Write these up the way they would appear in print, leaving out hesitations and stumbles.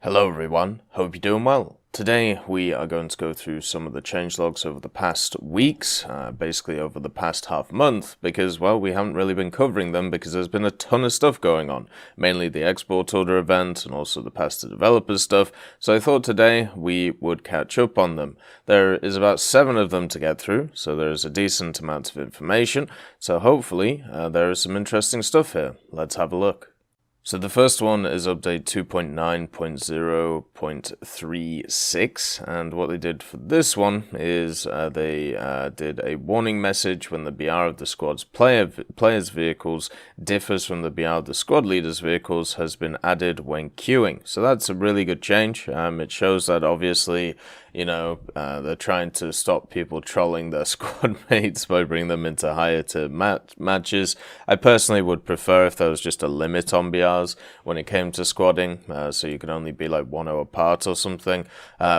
Hello everyone, hope you're doing well. Today we are going to go through some of the changelogs over the past weeks, basically over the past half month, because, well, we haven't really been covering them because there's been a ton of stuff going on, mainly the export order event and also the past to developers stuff, so I thought today we would catch up on them. There is about 7 of them to get through, so there's a decent amount of information, so hopefully there is some interesting stuff here. Let's have a look. So the first one is update 2.9.0.36, and what they did for this one is they did a warning message when the BR of the squad's players' vehicles differs from the BR of the squad leader's vehicles has been added when queuing. So that's a really good change. It shows that obviously, you know, they're trying to stop people trolling their squad mates by bringing them into higher tier matches. I personally would prefer if there was just a limit on BRs when it came to squadding, so you could only be like 1-0 apart or something.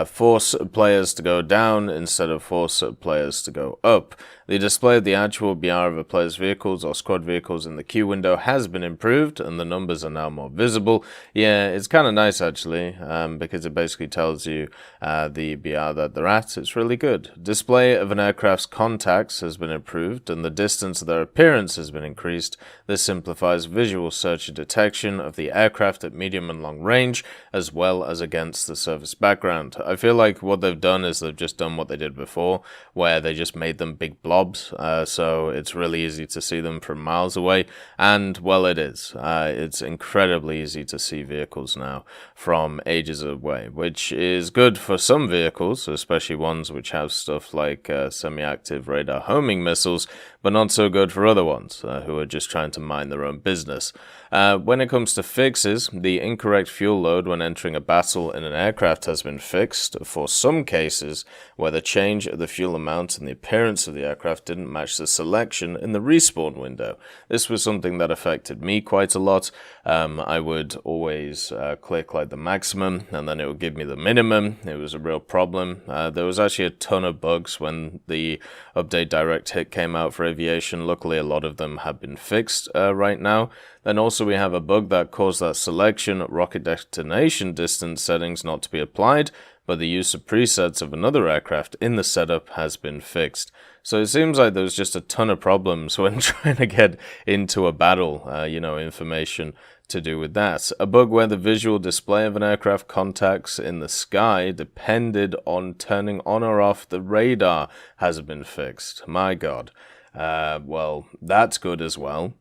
Force players to go down instead of force players to go up. The display of the actual BR of a player's vehicles or squad vehicles in the queue window has been improved and the numbers are now more visible. Yeah, it's kind of nice actually, because it basically tells you the BR that they're at. It's really good. Display of an aircraft's contacts has been improved and the distance of their appearance has been increased. This simplifies visual search and detection of the aircraft at medium and long range, as well as against the surface background. I feel like what they've done is they've just done what they did before, where they just made them big blobs, so it's really easy to see them from miles away, and well, it is. It's incredibly easy to see vehicles now from ages away, which is good for some vehicles, especially ones which have stuff like semi-active radar homing missiles, but not so good for other ones who are just trying to mind their own business. When it comes to fixes, the incorrect fuel load when entering a battle in an aircraft has been fixed for some cases where the change of the fuel amount and the appearance of the aircraft didn't match the selection in the respawn window. This was something that affected me quite a lot. I would always click like the maximum and then it would give me the minimum. It was a real problem. There was actually a ton of bugs when the update direct hit came out for Aviation. Luckily a lot of them have been fixed right now. Then also we have a bug that caused that selection rocket detonation distance settings not to be applied, but the use of presets of another aircraft in the setup has been fixed. So it seems like there's just a ton of problems when trying to get into a battle, information to do with that. A bug where the visual display of an aircraft contacts in the sky depended on turning on or off the radar has been fixed. My God. Well, that's good as well.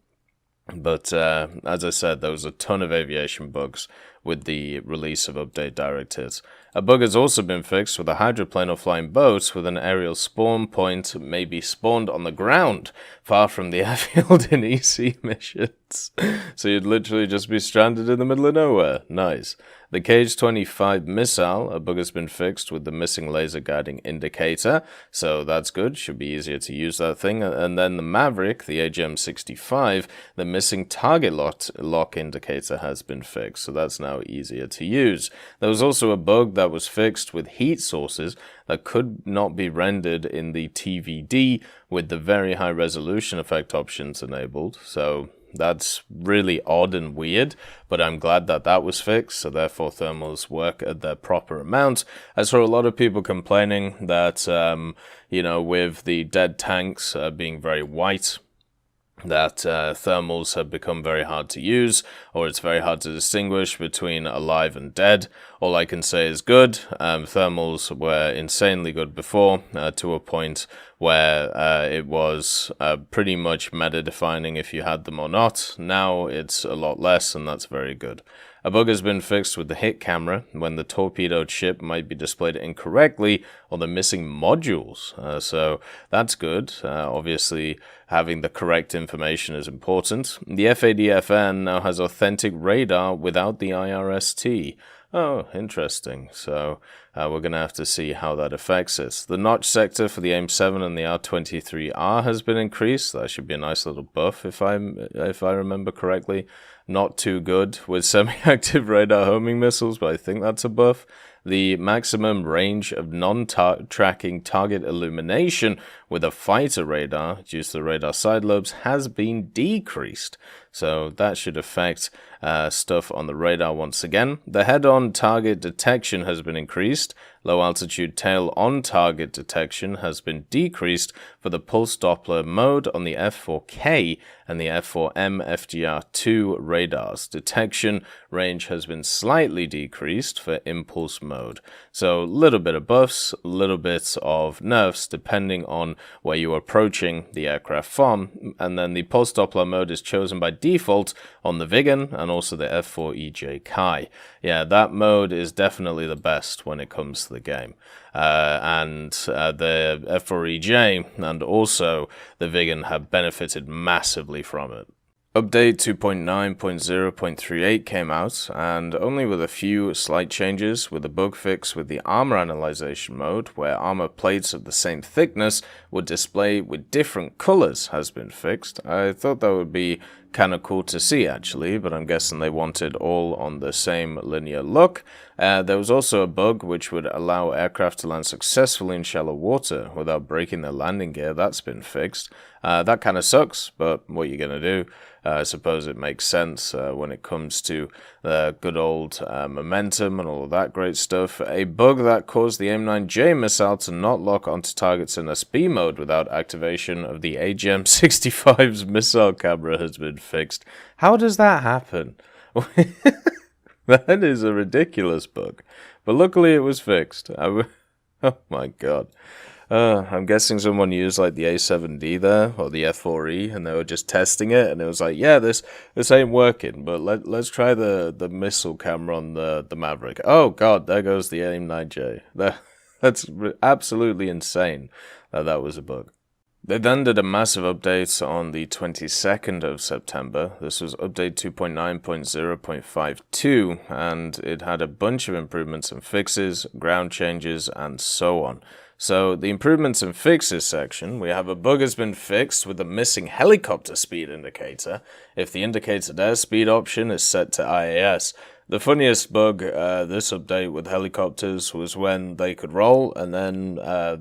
But as I said, there was a ton of aviation bugs with the release of update directives. A bug has also been fixed with a hydroplane or flying boat with an aerial spawn point may be spawned on the ground, far from the airfield in EC missions. So you'd literally just be stranded in the middle of nowhere. Nice. The Cage 25 missile, a bug has been fixed with the missing laser guiding indicator, so that's good, should be easier to use that thing. And then the Maverick, the AGM-65, the missing target lock indicator has been fixed, so that's now easier to use. There was also a bug that was fixed with heat sources that could not be rendered in the TVD with the very high resolution effect options enabled, so that's really odd and weird, but I'm glad that that was fixed, so therefore thermals work at their proper amount. I saw a lot of people complaining that, with the dead tanks being very white, that thermals have become very hard to use, or it's very hard to distinguish between alive and dead. All I can say is good. Thermals were insanely good before, to a point where it was pretty much meta-defining if you had them or not. Now it's a lot less, and that's very good. A bug has been fixed with the hit camera when the torpedoed ship might be displayed incorrectly or the missing modules. So that's good. Obviously, having the correct information is important. The FADFN now has authentic radar without the IRST. Oh, interesting. So we're going to have to see how that affects it. The notch sector for the AIM-7 and the R-23R has been increased. That should be a nice little buff if I remember correctly. Not too good with semi-active radar homing missiles, but I think that's a buff. The maximum range of non-tracking target illumination with a fighter radar, due to the radar side lobes, has been decreased. So that should affect stuff on the radar once again. The head-on target detection has been increased. Low-altitude tail-on-target detection has been decreased for the pulse Doppler mode on the F4K and the F4M FGR2 radars. Detection range has been slightly decreased for impulse mode. So a little bit of buffs, a little bit of nerfs, depending on where you're approaching the aircraft from. And then the pulse Doppler mode is chosen by default on the Viggen and also the F4EJ Kai. Yeah, that mode is definitely the best when it comes to the game. And the F4EJ and also the Viggen have benefited massively from it. Update 2.9.0.38 came out, and only with a few slight changes, with a bug fix with the armor analyzation mode, where armor plates of the same thickness would display with different colors has been fixed. I thought that would be kind of cool to see actually, but I'm guessing they wanted all on the same linear look. There was also a bug which would allow aircraft to land successfully in shallow water without breaking their landing gear. That's been fixed. That kind of sucks, but what are you going to do? I suppose it makes sense when it comes to the good old momentum and all of that great stuff. A bug that caused the AIM-9J missile to not lock onto targets in SB mode without activation of the AGM-65's missile camera has been fixed. How does that happen? That is a ridiculous bug. But luckily it was fixed. Oh my god. I'm guessing someone used like the A7D there, or the F4E, and they were just testing it, and it was like, yeah, this ain't working, but let's try the missile camera on the Maverick. Oh god, there goes the AIM-9J. That's absolutely insane that was a bug. They then did a massive update on the 22nd of September. This was update 2.9.0.52, and it had a bunch of improvements and fixes, ground changes, and so on. So the improvements and fixes section, we have a bug has been fixed with the missing helicopter speed indicator if the indicated airspeed option is set to IAS. The funniest bug this update with helicopters was when they could roll and then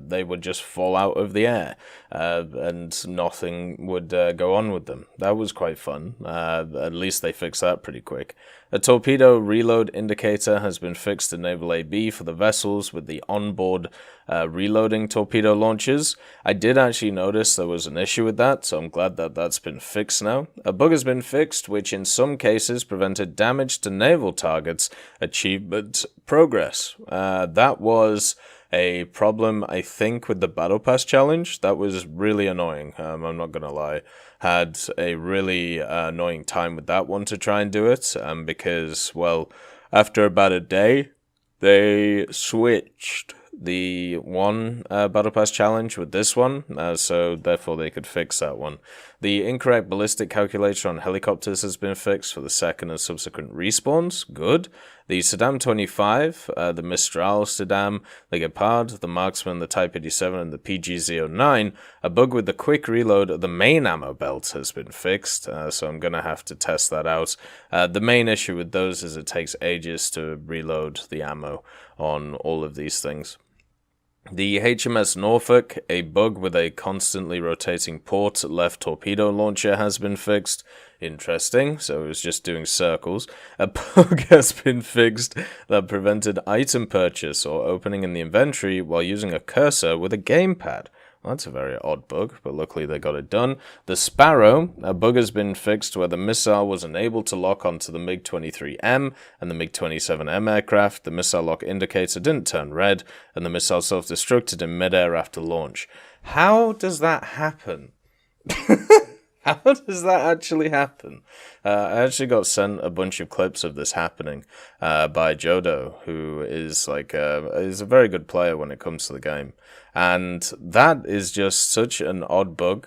they would just fall out of the air and nothing would go on with them. That was quite fun. At least they fixed that pretty quick. A torpedo reload indicator has been fixed in Naval AB for the vessels with the onboard reloading torpedo launchers. I did actually notice there was an issue with that, so I'm glad that that's been fixed now. A bug has been fixed which in some cases prevented damage to naval targets achievement progress. That was a problem, I think, with the Battle Pass challenge. That was really annoying, I'm not gonna lie. Had a really annoying time with that one to try and do it, because, well, after about a day, they switched the one Battle Pass challenge with this one, so therefore they could fix that one. The incorrect ballistic calculator on helicopters has been fixed for the second and subsequent respawns. Good. The Saddam 25, the Mistral Saddam, the Gepard, the Marksman, the Type 87, and the PG-09, a bug with the quick reload of the main ammo belt has been fixed, so I'm going to have to test that out. The main issue with those is it takes ages to reload the ammo on all of these things. The HMS Norfolk, a bug with a constantly rotating port left torpedo launcher has been fixed. Interesting, so it was just doing circles. A bug has been fixed that prevented item purchase or opening in the inventory while using a cursor with a gamepad. Well, that's a very odd bug, but luckily they got it done. The Sparrow, a bug has been fixed where the missile was unable to lock onto the MiG-23M and the MiG-27M aircraft. The missile lock indicator didn't turn red, and the missile self-destructed in midair after launch. How does that happen? How does that actually happen? I actually got sent a bunch of clips of this happening by Jodo, who is is a very good player when it comes to the game, and that is just such an odd bug.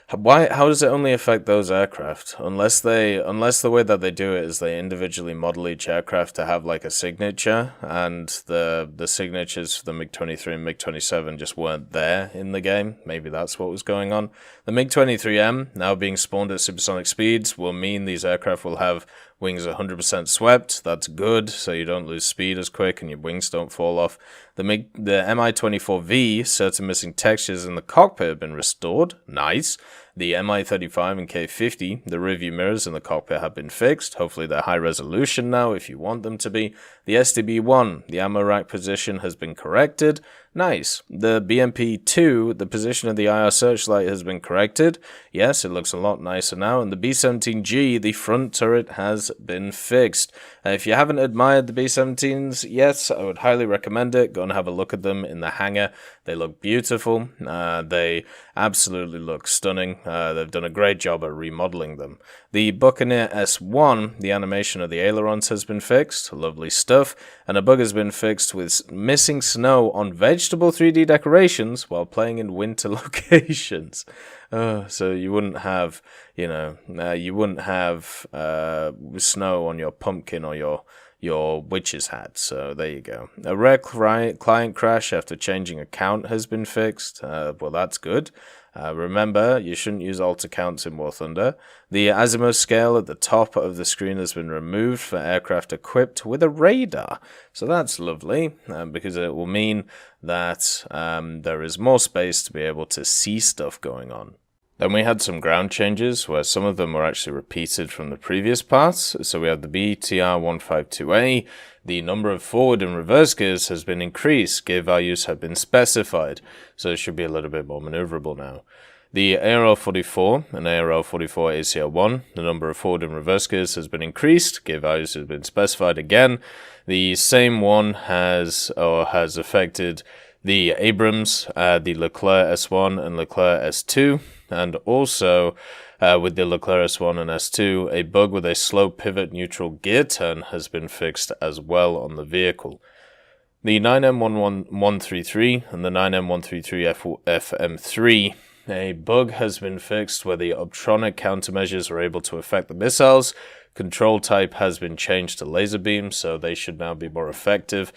How does it only affect those aircraft? Unless the way that they do it is they individually model each aircraft to have like a signature, and the signatures for the MiG-23 and MiG-27 just weren't there in the game. Maybe that's what was going on. The MiG-23M, now being spawned at supersonic speeds, will mean these aircraft will have Wings are 100% swept. That's good, so you don't lose speed as quick and your wings don't fall off. The Mi-24V, certain missing textures in the cockpit have been restored. Nice. The Mi-35 and K-50, the rearview mirrors in the cockpit have been fixed. Hopefully they're high resolution now if you want them to be. The SDB-1, the ammo rack position has been corrected. Nice. The BMP-2, the position of the IR searchlight has been corrected. Yes, it looks a lot nicer now. And the B-17G, the front turret has been fixed. If you haven't admired the B-17s yet, I would highly recommend it. Go and have a look at them in the hangar. They look beautiful. They absolutely look stunning. They've done a great job at remodeling them. The Buccaneer S1, the animation of the ailerons has been fixed. Lovely stuff. And a bug has been fixed with missing snow on vegetable 3D decorations while playing in winter locations. So you wouldn't have, you wouldn't have snow on your pumpkin or your witch's hat. So there you go. A rare client crash after changing account has been fixed. Well, that's good. Remember, you shouldn't use alt accounts in War Thunder. The azimuth scale at the top of the screen has been removed for aircraft equipped with a radar. So that's lovely, because it will mean that there is more space to be able to see stuff going on. Then we had some ground changes where some of them were actually repeated from the previous parts. So we had the BTR-152A, the number of forward and reverse gears has been increased, gear values have been specified, so it should be a little bit more maneuverable now. The ARL-44 and ARL-44 ACL-1, the number of forward and reverse gears has been increased, gear values have been specified again. The same one has affected the Abrams, the Leclerc S1 and Leclerc S2, and also with the Leclerc S1 and S2, a bug with a slow pivot neutral gear turn has been fixed as well on the vehicle. The 9M133 and the 9M133FM3, a bug has been fixed where the optronic countermeasures are able to affect the missiles. Control type has been changed to laser beam, so they should now be more effective.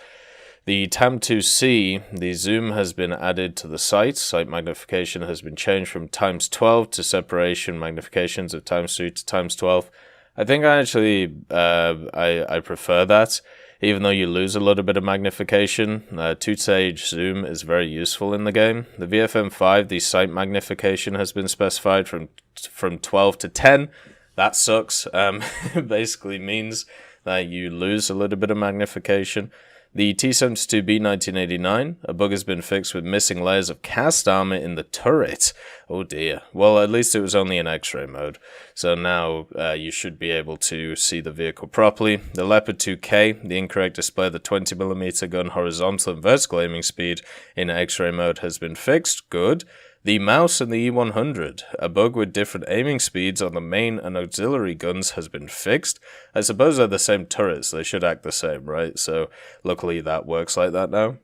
The TAM2C, the zoom has been added to the sight. Sight magnification has been changed from times 12 to separation magnifications of times 3 to times 12. I think I actually I prefer that, even though you lose a little bit of magnification. Two-stage zoom is very useful in the game. The VFM5, the sight magnification has been specified from 12 to 10. That sucks. It basically means that you lose a little bit of magnification. The T-72B 1989, a bug has been fixed with missing layers of cast armor in the turret. Oh dear. Well, at least it was only in X-ray mode. So now you should be able to see the vehicle properly. The Leopard 2K, the incorrect display of the 20mm gun horizontal and vertical aiming speed in X-ray mode has been fixed. Good. The mouse and the E100, a bug with different aiming speeds on the main and auxiliary guns has been fixed. I suppose they're the same turrets, they should act the same, right? So luckily that works like that now.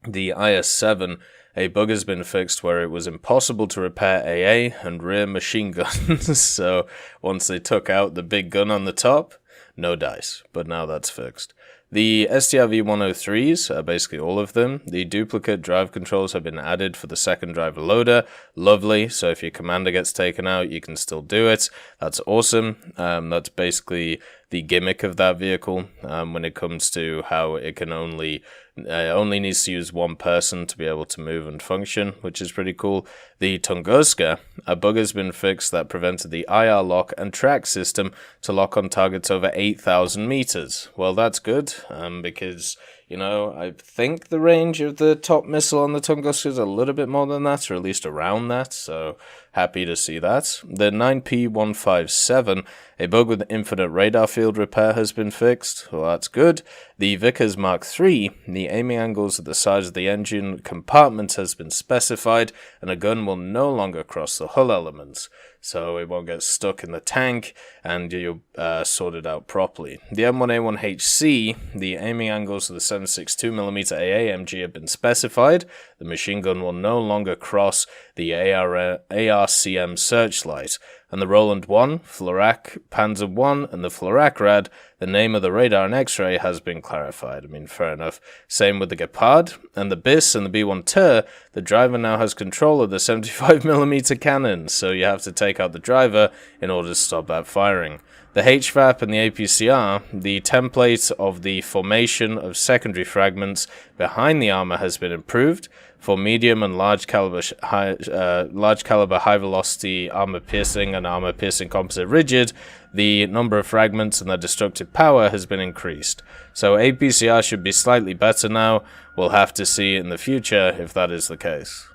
The IS-7, a bug has been fixed where it was impossible to repair AA and rear machine guns. So once they took out the big gun on the top, no dice, but now that's fixed. The STRV-103s, basically all of them, the duplicate drive controls have been added for the second driver loader. Lovely, so if your commander gets taken out, you can still do it. That's awesome. That's basically the gimmick of that vehicle when it comes to how it can only needs to use one person to be able to move and function, which is pretty cool. The Tunguska, a bug has been fixed that prevented the IR lock and track system to lock on targets over 8,000 meters. Well, that's good, because, I think the range of the top missile on the Tunguska is a little bit more than that, or at least around that, so happy to see that. The 9P157, a bug with infinite radar field repair has been fixed. Well, that's good. The Vickers Mark III, the aiming angles at the sides of the engine compartment has been specified, and a gun will no longer cross the hull elements, so it won't get stuck in the tank, and you'll sort it out properly. The M1A1HC, the aiming angles of the 7.62mm AAMG have been specified. The machine gun will no longer cross the ARCM searchlight. And the Roland 1, Florak Panzer 1, and the Florakrad, the name of the radar and X-ray has been clarified. I mean, fair enough. Same with the Gepard, and the BIS and the B1 Tur, the driver now has control of the 75mm cannon, so you have to take out the driver in order to stop that firing. The HVAP and the APCR, the template of the formation of secondary fragments behind the armor has been improved. For medium and large caliber high velocity armor piercing and armor piercing composite rigid, the number of fragments and their destructive power has been increased. So APCR should be slightly better now. We'll have to see in the future if that is the case.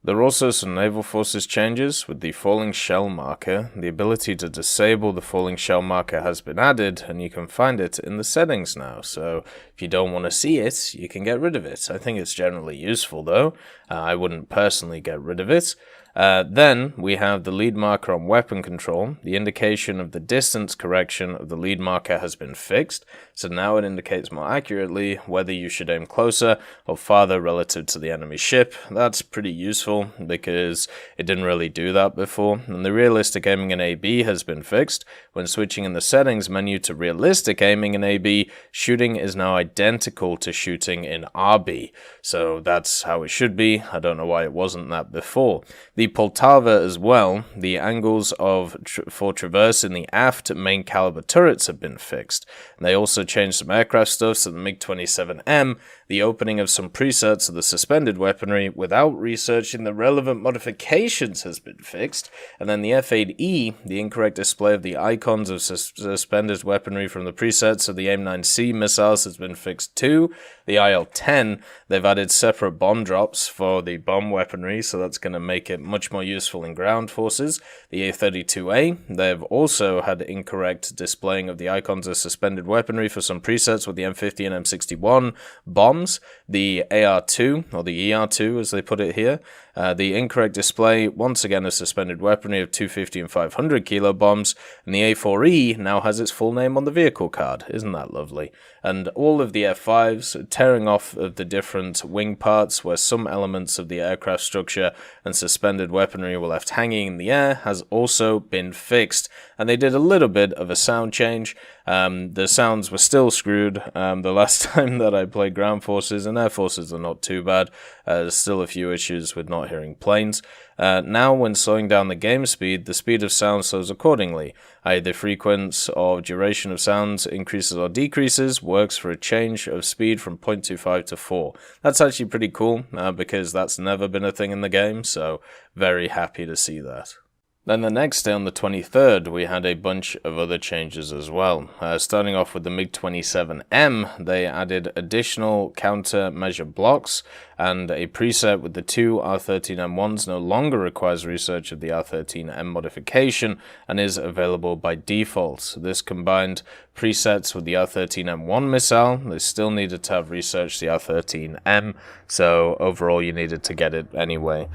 There are also some naval forces changes with the falling shell marker. The ability to disable the falling shell marker has been added, and you can find it in the settings now. So if you don't want to see it, you can get rid of it. I think it's generally useful though. I wouldn't personally get rid of it. Then we have the lead marker on weapon control. The indication of the distance correction of the lead marker has been fixed, so now it indicates more accurately whether you should aim closer or farther relative to the enemy ship. That's pretty useful because it didn't really do that before. And the realistic aiming in AB has been fixed. When switching in the settings menu to realistic aiming in AB, shooting is now identical to shooting in RB. So that's how it should be. I don't know why it wasn't that before. The Poltava as well, the angles for traverse in the aft main caliber turrets have been fixed. And they also changed some aircraft stuff, so the MiG-27M, the opening of some presets of the suspended weaponry without researching the relevant modifications has been fixed. And then the F-8E, the incorrect display of the icons of suspended weaponry from the presets of the AIM-9C missiles has been fixed too. The IL-10, they've added separate bomb drops for the bomb weaponry, so that's going to make it much more useful in ground forces. The A-32A, they've also had incorrect displaying of the icons of suspended weaponry for some presets with the M50 and M61 bombs. The AR-2, or the ER-2 as they put it here, the incorrect display once again of suspended weaponry of 250 and 500 kilo bombs, and the A4E now has its full name on the vehicle card. Isn't that lovely? And all of the F5s, tearing off of the different wing parts where some elements of the aircraft structure and suspended weaponry were left hanging in the air, has also been fixed. And they did a little bit of a sound change. The sounds were still screwed the last time that I played ground forces, and air forces are not too bad. There's still a few issues with not hearing planes. Now when slowing down the game speed, the speed of sound slows accordingly. The frequency or duration of sounds increases or decreases, works for a change of speed from 0.25 to 4. That's actually pretty cool because that's never been a thing in the game, so very happy to see that. Then the next day, on the 23rd, we had a bunch of other changes as well. Starting off with the MiG-27M, they added additional countermeasure blocks, and a preset with the two R13M1s no longer requires research of the R13M modification and is available by default. This combined presets with the R13M1 missile. They still needed to have researched the R13M, so overall you needed to get it anyway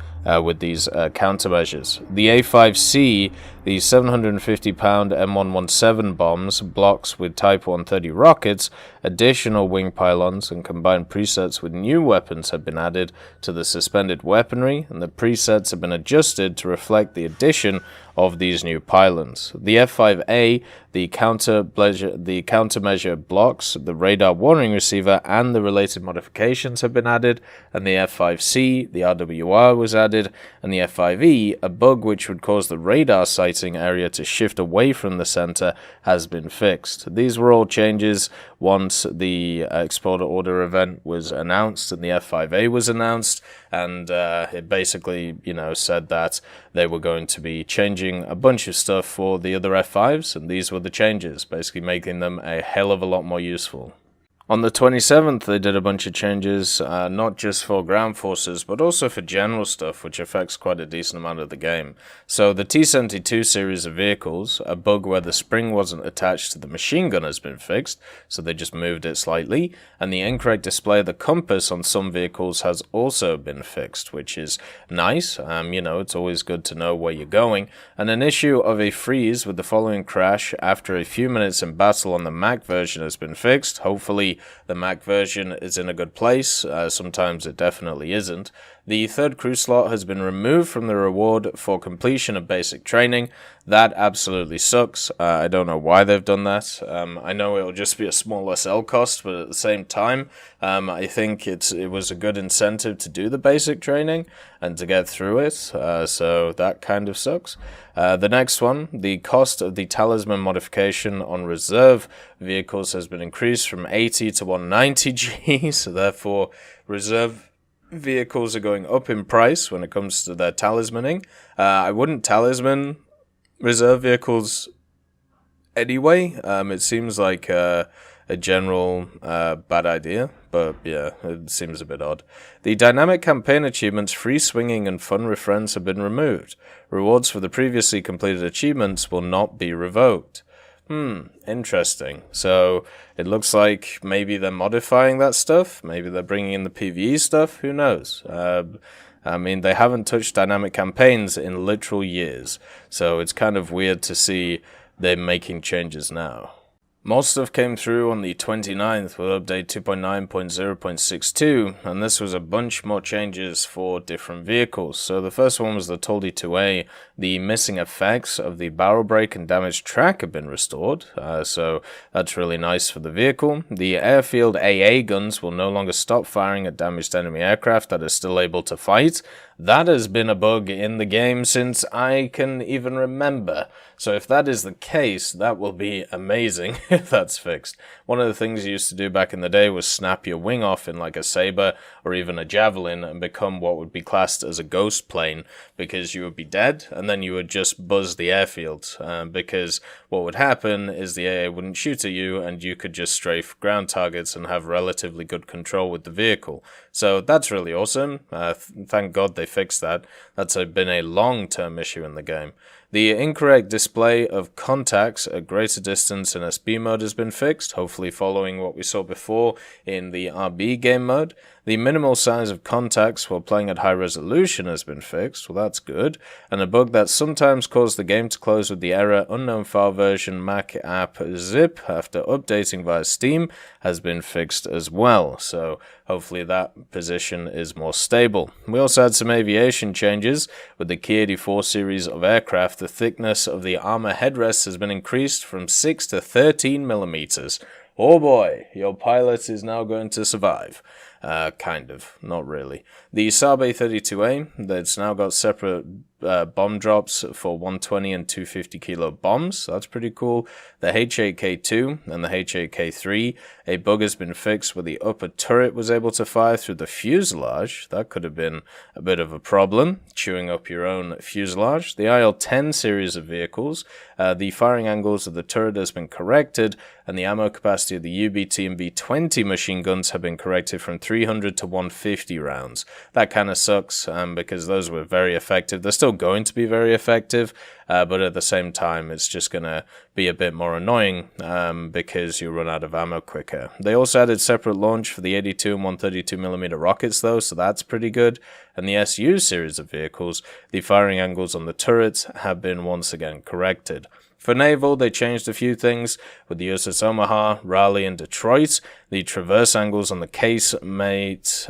with these countermeasures. The A5C, the 750-pound M117 bombs, blocks with Type 130 rockets, additional wing pylons, and combined presets with new weapons have been added to the suspended weaponry, and the presets have been adjusted to reflect the addition of these new pylons. The F5A, the countermeasure blocks, the radar warning receiver, and the related modifications have been added, and the F5C, the RWR was added, and the F5E, a bug which would cause the radar sighting area to shift away from the center, has been fixed. These were all changes once the exporter order event was announced and the F5A was announced, and it basically, said that they were going to be changing a bunch of stuff for the other F5s, and these were the changes, basically making them a hell of a lot more useful. On the 27th, they did a bunch of changes, not just for ground forces, but also for general stuff, which affects quite a decent amount of the game. So the T-72 series of vehicles, a bug where the spring wasn't attached to the machine gun has been fixed, so they just moved it slightly, and the incorrect display of the compass on some vehicles has also been fixed, which is nice. It's always good to know where you're going. And an issue of a freeze with the following crash after a few minutes in battle on the Mac version has been fixed. Hopefully the Mac version is in a good place. Sometimes it definitely isn't. The third crew slot has been removed from the reward for completion of basic training. That absolutely sucks. I don't know why they've done that. I know it'll just be a small SL cost, but at the same time, I think it was a good incentive to do the basic training and to get through it, so that kind of sucks. The next one, the cost of the talisman modification on reserve vehicles has been increased from 80 to 190 G, so therefore reserve vehicles are going up in price when it comes to their talismaning. I wouldn't talisman reserve vehicles anyway. It seems like a general bad idea, but yeah, it seems a bit odd. The dynamic campaign achievements, free swinging and fun with friends have been removed. Rewards for the previously completed achievements will not be revoked. Interesting. So it looks like maybe they're modifying that stuff. Maybe they're bringing in the PvE stuff. Who knows? I mean, they haven't touched dynamic campaigns in literal years. So it's kind of weird to see them making changes now. More stuff came through on the 29th with update 2.9.0.62, and this was a bunch more changes for different vehicles. So the first one was the Toldi 2A. The missing effects of the barrel brake and damaged track have been restored, so that's really nice for the vehicle. The airfield AA guns will no longer stop firing at damaged enemy aircraft that are still able to fight. That has been a bug in the game since I can even remember. So if that is the case, that will be amazing if that's fixed. One of the things you used to do back in the day was snap your wing off in like a Saber or even a Javelin and become what would be classed as a ghost plane, because you would be dead and then you would just buzz the airfield, because what would happen is the AA wouldn't shoot at you and you could just strafe ground targets and have relatively good control with the vehicle. So that's really awesome. Thank God they fixed that. That's been a long-term issue in the game. The incorrect display of contacts at greater distance in SB mode has been fixed, hopefully following what we saw before in the RB game mode. The minimal size of contacts while playing at high resolution has been fixed, well that's good, and a bug that sometimes caused the game to close with the error unknown file version Mac app zip after updating via Steam has been fixed as well, so hopefully that position is more stable. We also had some aviation changes with the Key 84 series of aircraft. The thickness of the armor headrest has been increased from 6 to 13 millimeters. Oh boy, your pilot is now going to survive. Kind of, not really. The Saab A32A, that's now got separate bomb drops for 120 and 250 kilo bombs. That's pretty cool. The H8K2 and the H8K3, a bug has been fixed where the upper turret was able to fire through the fuselage. That could have been a bit of a problem, chewing up your own fuselage. The IL-10 series of vehicles, the firing angles of the turret has been corrected, and the ammo capacity of the UBT and B-20 machine guns have been corrected from 300 to 150 rounds. That kind of sucks, because those were very effective. They're still going to be very effective, but at the same time it's just going to be a bit more annoying because you run out of ammo quicker. They also added separate launch for the 82 and 132mm rockets though, so that's pretty good. And the SU series of vehicles, the firing angles on the turrets have been once again corrected. For naval, they changed a few things with the USS Omaha, Raleigh, and Detroit. The traverse angles on the casement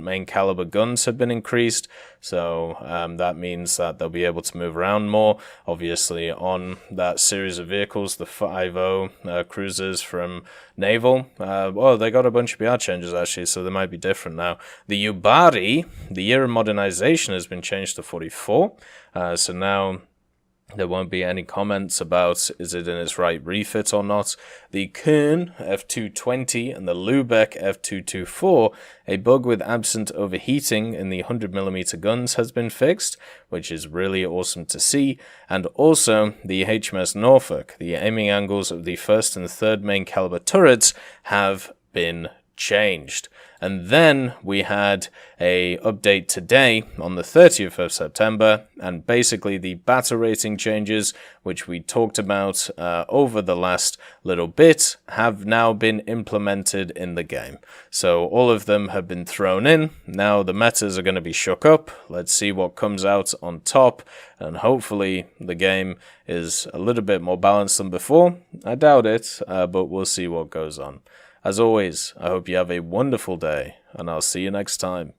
main caliber guns have been increased, so that means that they'll be able to move around more. Obviously, on that series of vehicles, the 5.0 cruisers from naval, well, they got a bunch of BR changes actually, so they might be different now. The Yubari, the year of modernization has been changed to 44, so now there won't be any comments about is it in its right refit or not. The Kern F220 and the Lubeck F224, a bug with absent overheating in the 100mm guns has been fixed, which is really awesome to see. And also the HMS Norfolk, the aiming angles of the first and third main caliber turrets have been changed. And then we had a update today on the 30th of September, and basically the battle rating changes, which we talked about over the last little bit, have now been implemented in the game. So all of them have been thrown in. Now the metas are going to be shook up. Let's see what comes out on top, and hopefully the game is a little bit more balanced than before. I doubt it, but we'll see what goes on. As always, I hope you have a wonderful day, and I'll see you next time.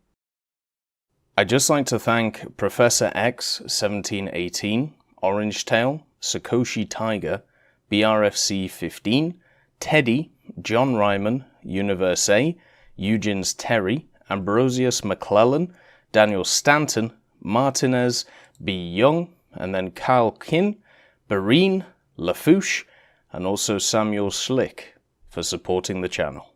I'd just like to thank Professor X 1718, Orange Tail, Sakoshi Tiger, BRFC 15, Teddy, John Ryman, Universe A, Eugens Terry, Ambrosius McClellan, Daniel Stanton, Martinez, B. Young, and then Kyle Kin, Barine, Lafouche, and also Samuel Slick for supporting the channel.